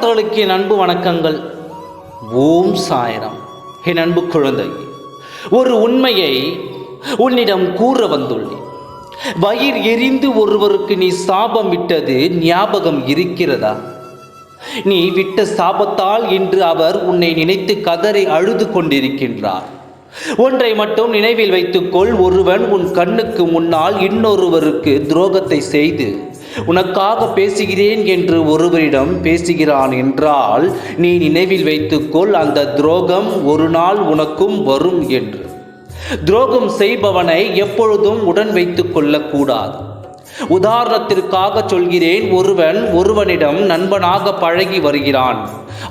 நண்பர்களுக்கு என் அன்பு வணக்கங்கள். ஓம் சாய்ராம். என் அன்பு குழந்தை, ஒரு உண்மையை உன்னிடம் கூற வந்துள்ளேன். வயிறு எரிந்து ஒருவருக்கு நீ சாபம் விட்டது ஞாபகம் இருக்கிறதா? நீ விட்ட சாபத்தால் இன்று அவர் உன்னை நினைத்து கதறி அழுது கொண்டிருக்கின்றார். ஒன்றை மட்டும் நினைவில் வைத்துக்கொள், ஒருவன் உன் கண்ணுக்கு முன்னால் இன்னொருவருக்கு துரோகத்தை செய்து உனக்காக பேசுகிறேன் என்று ஒருவரிடம் பேசுகிறான் என்றால் நீ நினைவில் வைத்துக்கொள், அந்த துரோகம் ஒரு நாள் உனக்கும் வரும் என்று. துரோகம் செய்பவனை எப்பொழுதும் உடன் வைத்துக் கொள்ளக்கூடாது. உதாரணத்திற்காக சொல்கிறேன், ஒருவனிடம் நண்பனாக பழகி வருகிறான்.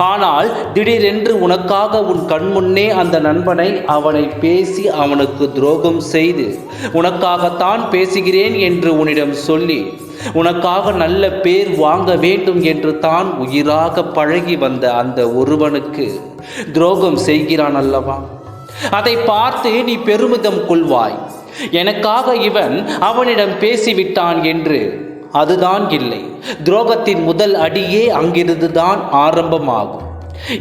ஆனால் திடீரென்று உனக்காக உன் கண்முன்னே அந்த நண்பனை அவனை பேசி அவனுக்கு துரோகம் செய்து உனக்காகத்தான் பேசுகிறேன் என்று உன்னிடம் சொல்லி உனக்காக நல்ல பேர் வாங்க வேண்டும் என்று தான் உயிராக பழகி வந்த அந்த ஒருவனுக்கு துரோகம் செய்கிறான் அல்லவா? அதை பார்த்து நீ பெருமிதம் கொள்வாய். எனக்காக இவன் அவனிடம் பேசிவிட்டான் என்று. அதுதான் இல்லை. துரோகத்தின் முதல் அடியே அங்கிருந்துதான் ஆரம்பமாகும்.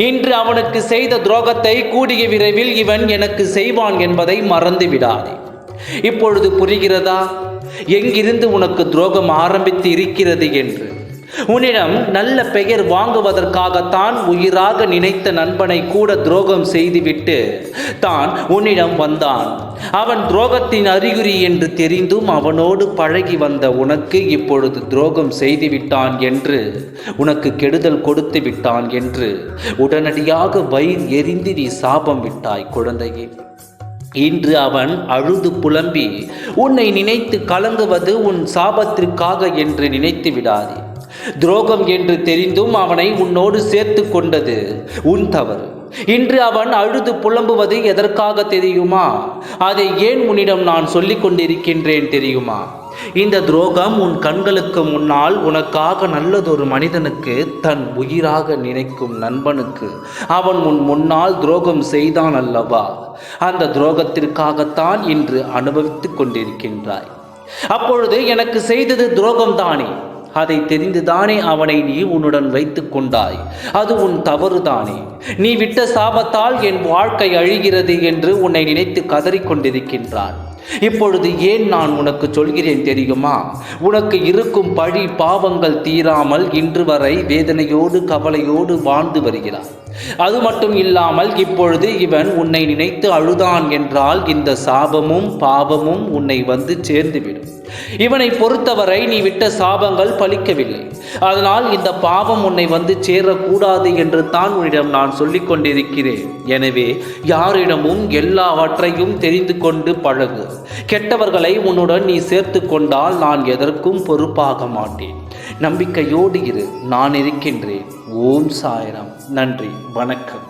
இன்று அவனுக்கு செய்த துரோகத்தை கூடிய விரைவில் இவன் எனக்கு செய்வான் என்பதை மறந்து விடாதே. இப்பொழுது புரிகிறதா எங்கிருந்து உனக்கு துரோகம் ஆரம்பித்து இருக்கிறது என்று? உன்னிடம் நல்ல பெயர் வாங்குவதற்காகத்தான் உயிராக நினைத்த நண்பனை கூட துரோகம் செய்துவிட்டு தான் உன்னிடம் வந்தான். அவன் துரோகத்தின் அறிகுறி என்று தெரிந்தும் அவனோடு பழகி வந்த உனக்கு இப்பொழுது துரோகம் செய்துவிட்டான் என்று, உனக்கு கெடுதல் கொடுத்து விட்டான் என்று உடனடியாக வயிறு எரிந்து நீ சாபம் விட்டாய் குழந்தையே. இன்று அவன் அழுது புலம்பி உன்னை நினைத்து கலங்குவது உன் சாபத்திற்காக என்று நினைத்து விடாதே. துரோகம் என்று தெரிந்தும் அவனை உன்னோடு சேர்த்து கொண்டது உன் தவறு. இன்று அவன் அழுது புலம்புவது எதற்காக தெரியுமா? அதை ஏன் உன்னிடம் நான் சொல்லிக் கொண்டிருக்கின்றேன் தெரியுமா? இந்த துரோகம் உன் கண்களுக்கு முன்னால் உனக்காக நல்லதொரு மனிதனுக்கு, தன் உயிராக நினைக்கும் நண்பனுக்கு அவன் உன் முன்னால் துரோகம் செய்தான் அல்லவா? அந்த துரோகத்திற்காகத்தான் இன்று அனுபவித்துக் கொண்டிருக்கின்றாய். அப்பொழுது எனக்கு செய்தது துரோகம்தானே, அதை தெரிந்துதானே அவனை நீ உன்னுடன் வைத்து கொண்டாய். அது உன் தவறுதானே. நீ விட்ட சாபத்தால் என் வாழ்க்கை அழிகிறது என்று உன்னை நினைத்து கதறிக்கொண்டிருக்கின்றான். இப்பொழுது ஏன் நான் உனக்கு சொல்கிறேன் தெரியுமா? உனக்கு இருக்கும் பழி பாவங்கள் தீராமல் இன்று வரை வேதனையோடு கவலையோடு வாழ்ந்து வருகிறார். அது மட்டும் இல்லாமல் இப்பொழுது இவன் உன்னை நினைத்து அழுதான் என்றால் இந்த சாபமும் பாவமும் உன்னை வந்து சேர்ந்துவிடும். இவனை பொறுத்தவரை நீ விட்ட சாபங்கள் பலிக்கவில்லை. அதனால் இந்த பாவம் உன்னை வந்து சேரக்கூடாது என்று தான் உன்னிடம் நான் சொல்லிக் கொண்டிருக்கிறேன். எனவே யாரிடமும் எல்லாவற்றையும் தெரிந்து கொண்டு பழகு. கெட்டவர்களை உன்னுடன் நீ சேர்த்து கொண்டால் நான் எதற்கும் பொறுப்பாக மாட்டேன். நம்பிக்கையோடு இரு, நான் இருக்கின்றேன். ஓம் சாய்ராம். நன்றி, வணக்கம்.